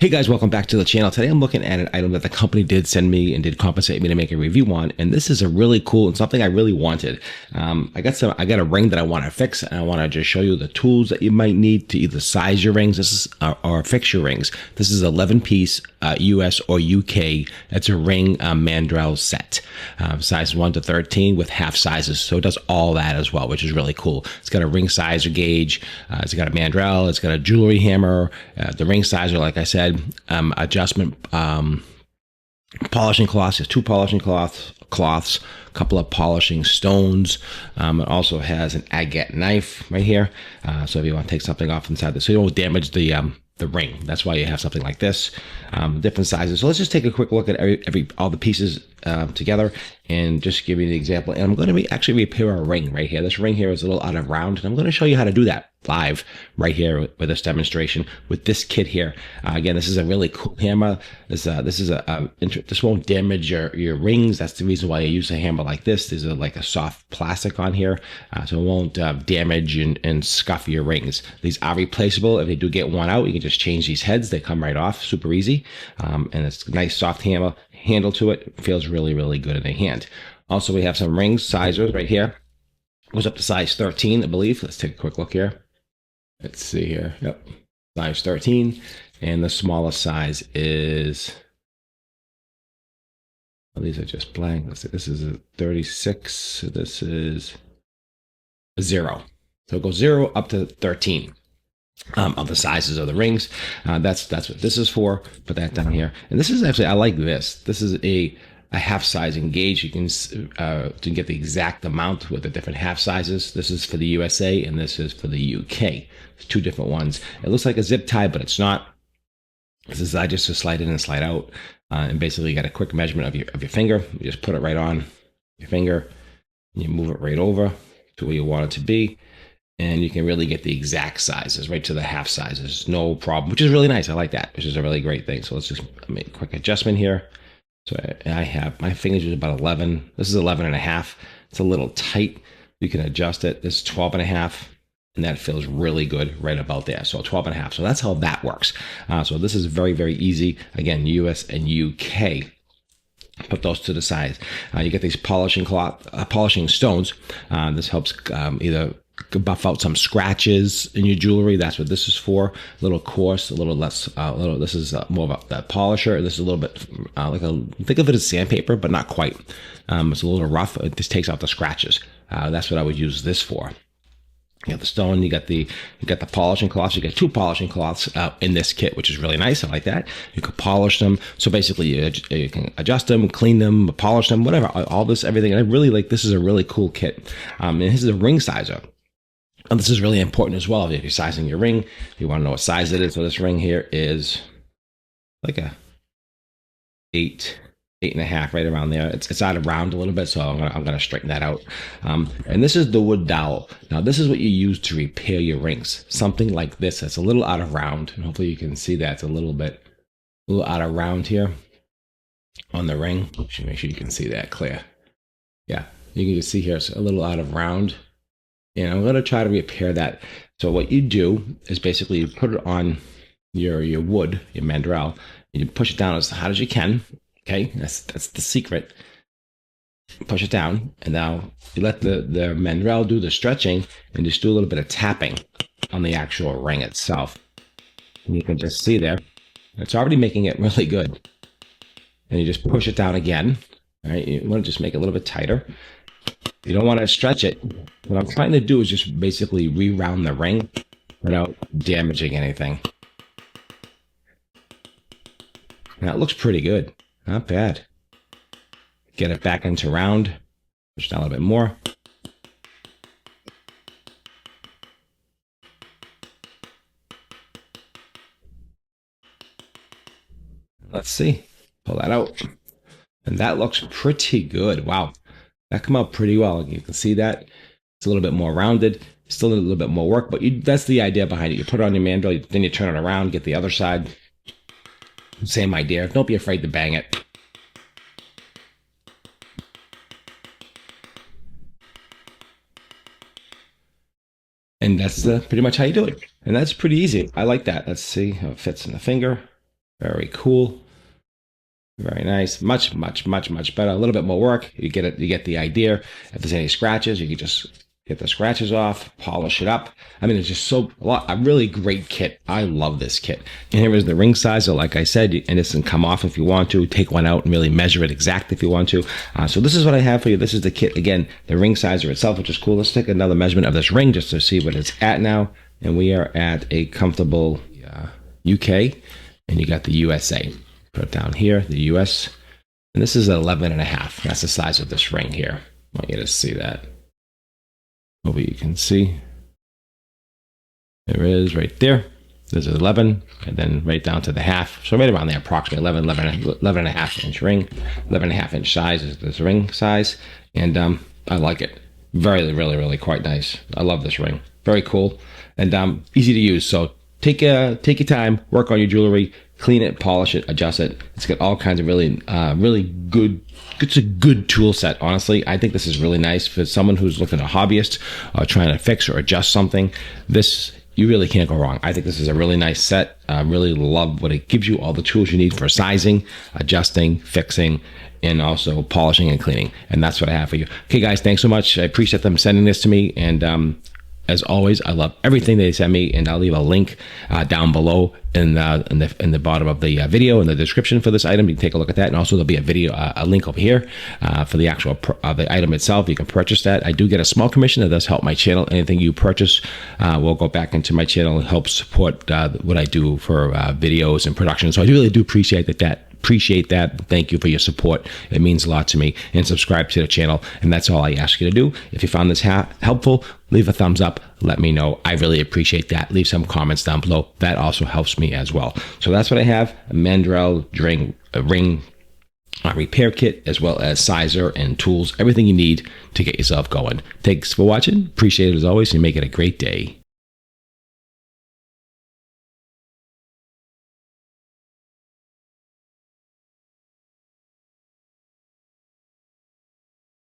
Hey guys, welcome back to the channel. Today I'm looking at an item that the company did send me and did compensate me to make a review on, and this is a really cool and something I really wanted. I got a ring that I want to fix, and I want to just show you the tools that you might need to either size your rings, or fix your rings. This is 11 piece US or UK. It's a ring Mandrel set, size 1 to 13 with half sizes, so it does all that as well, which is really cool. It's got a ring sizer gauge, it's got a mandrel, it's got a jewelry hammer, the ring sizer, like I said, adjustment, polishing cloths. There's 2 polishing cloths, a couple of polishing stones. It also has an agate knife right here. So if you want to take something off inside this, so you don't damage the ring. That's why you have something like this, different sizes. So let's just take a quick look at all the pieces together and just give you an example. And I'm going to actually repair a ring right here. This ring here is a little out of round, and I'm going to show you how to do that live right here with this demonstration with this kit here. Again, this is a really cool hammer. This won't damage your rings. That's the reason why I use a hammer like this. There's like a soft plastic on here, so it won't damage and scuff your rings. These are replaceable. If they do get one out, you can just change these heads. They come right off, super easy, and it's a nice soft handle to it. It feels really, really good in the hand. Also, we have some ring sizers right here. Goes up to size 13, I believe. Let's take a quick look here. Let's see here. Yep, size 13, and the smallest size is. Well, these are just blank. Let's see. This is a 36. This is a 0. So it goes 0 up to 13. Of the sizes of the rings. That's what this is for. Put that down here. And this is actually, I like this. This is a half size gauge. You can to get the exact amount with the different half sizes. This is for the USA and this is for the UK. It's 2 different ones. It looks like a zip tie, but it's not. This is just to slide in and slide out. And basically you got a quick measurement of your finger. You just put it right on your finger and you move it right over to where you want it to be. And you can really get the exact sizes right to the half sizes, no problem, which is really nice. I like that, which is a really great thing. So let's just make a quick adjustment here. So I have my fingers is about 11. This is 11 and a half. It's a little tight. You can adjust it. This is 12 and a half, and that feels really good right about there. So 12 and a half. So that's how that works. So this is very, very easy. Again, US and UK. Put those to the side. You get these polishing stones. This helps either buff out some scratches in your jewelry. That's what this is for. A little coarse, a little less. This is more of a polisher. This is a little bit think of it as sandpaper, but not quite. It's a little rough. It just takes out the scratches. That's what I would use this for. You got the stone, you got the polishing cloths. You get 2 polishing cloths in this kit, which is really nice. I like that. You can polish them. So basically, you can adjust them, clean them, polish them, whatever. All this, everything. And I really like. This is a really cool kit. And this is a ring sizer. And this is really important as well. If you're sizing your ring, you want to know what size it is. So this ring here is like a 8.5, right around there. It's out of round a little bit, so I'm gonna straighten that out. And this is the wood dowel. Now this is what you use to repair your rings. Something like this that's a little out of round, and hopefully you can see that it's a little out of round here on the ring. Make sure you can see that clear. Yeah, you can just see here it's a little out of round. And I'm going to try to repair that. So what you do is basically you put it on your wood, your mandrel, and you push it down as hard as you can. Okay, that's the secret. Push it down, and now you let the mandrel do the stretching, and just do a little bit of tapping on the actual ring itself. And you can just see there, it's already making it really good. And you just push it down again. All right, you want to just make it a little bit tighter. You don't want to stretch it. What I'm trying to do is just basically re-round the ring without damaging anything. Now it looks pretty good. Not bad. Get it back into round. Push down a little bit more. Let's see. Pull that out. And that looks pretty good. Wow. That come out pretty well. You can see that it's a little bit more rounded, still a little bit more work, but that's the idea behind it. You put it on your mandrel, then you turn it around, get the other side. Same idea. Don't be afraid to bang it. And that's pretty much how you do it. And that's pretty easy. I like that. Let's see how it fits in the finger. Very cool. Very nice. Much better. A little bit more work. You get it. You get the idea. If there's any scratches, you can just get the scratches off, polish it up. I mean, it's just a really great kit. I love this kit. And here is the ring size. So like I said, and this can come off if you want to. Take one out and really measure it exact if you want to. So this is what I have for you. This is the kit. Again, the ring sizer itself, which is cool. Let's take another measurement of this ring just to see what it's at now. And we are at a comfortable UK. And you got the USA. Put it down here, the US. And this is 11.5. That's the size of this ring here. I want you to see that. Hopefully you can see. There it is right there. There's 11, and then right down to the half. So right around there, approximately 11.5 inch ring. 11.5 inch size is this ring size. And I like it. Really quite nice. I love this ring. Very cool. And easy to use. So take your time, work on your jewelry, clean it, polish it, adjust it. It's got all kinds of really good. It's a good tool set, honestly. I think this is really nice for someone who's looking at a hobbyist or trying to fix or adjust something. This, you really can't go wrong. I think this is a really nice set. I really love what it gives you, all the tools you need for sizing, adjusting, fixing, and also polishing and cleaning. And that's what I have for you. Okay, guys, thanks so much. I appreciate them sending this to me. And as always, I love everything they send me, and I'll leave a link down below in the bottom of the video in the description for this item. You can take a look at that, and also there'll be a link over here for the actual the item itself. You can purchase that. I do get a small commission that does help my channel. Anything you purchase will go back into my channel and help support what I do for videos and production. So I really do appreciate that. Thank you for your support. It means a lot to me. And subscribe to the channel. And that's all I ask you to do. If you found this helpful, leave a thumbs up. Let me know. I really appreciate that. Leave some comments down below. That also helps me as well. So that's what I have. A Mandrel ring repair kit, as well as sizer and tools. Everything you need to get yourself going. Thanks for watching. Appreciate it as always, and make it a great day.